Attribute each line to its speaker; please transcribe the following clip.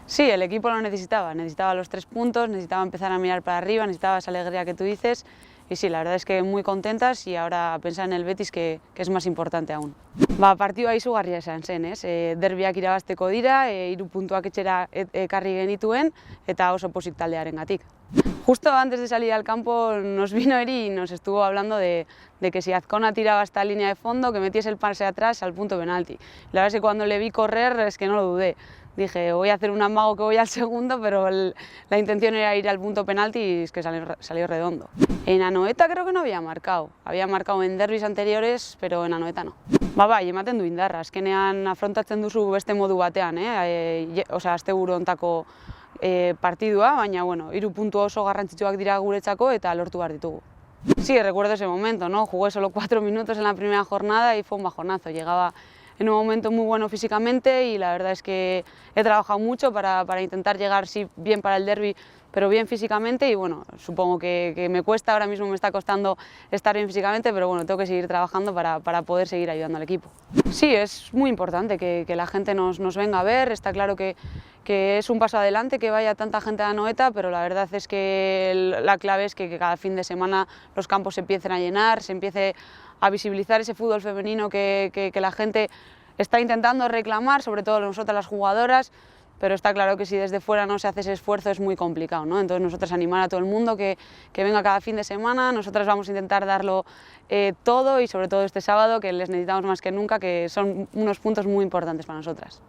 Speaker 1: Sí, el equipo lo necesitaba los 3 puntos, necesitaba empezar a mirar para arriba, necesitaba esa alegría que tú dices y sí, la verdad es que muy contentas y ahora pensar en el Betis que es más importante aún. Partidua izugarria esan zen, derbiak irabazteko dira, 3 puntuak etxera ekarri genituen eta oso pozik taldearengatik. Justo antes de salir al campo nos vino Eri y nos estuvo hablando de que si Azcona tiraba esta línea de fondo, que metiese el pase atrás al punto penalti. La verdad es que cuando le vi correr es que no lo dudé. Dije, voy a hacer un amago que voy al segundo, pero la intención era ir al punto penalti y es que salió redondo. En Anoeta creo que no había marcado en derbis anteriores, pero en Anoeta no. Bai, ematen du indarra, azkenean afrontatzen duzu beste modu batean, asteburu hontako partidua, baina bueno, 3 puntu oso garrantzitsuak dira guretzako eta lortu behar ditugu. Sí, recuerdo ese momento, ¿no? Jugué solo 4 minutos en la primera jornada y fue un bajonazo. Llegaba en un momento muy bueno físicamente y la verdad es que he trabajado mucho para intentar llegar sí, bien para el derbi, pero bien físicamente y bueno, supongo que me cuesta, ahora mismo me está costando estar bien físicamente, pero bueno, tengo que seguir trabajando para poder seguir ayudando al equipo. Sí, es muy importante que la gente nos venga a ver, está claro que es un paso adelante que vaya tanta gente a Anoeta, pero la verdad es que la clave es que cada fin de semana los campos se empiecen a llenar, se empiece a visibilizar ese fútbol femenino que la gente está intentando reclamar, sobre todo nosotras las jugadoras, pero está claro que si desde fuera no se hace ese esfuerzo es muy complicado, ¿no? Entonces nosotras animar a todo el mundo que venga cada fin de semana, nosotras vamos a intentar darlo todo y sobre todo este sábado que les necesitamos más que nunca, que son unos puntos muy importantes para nosotras.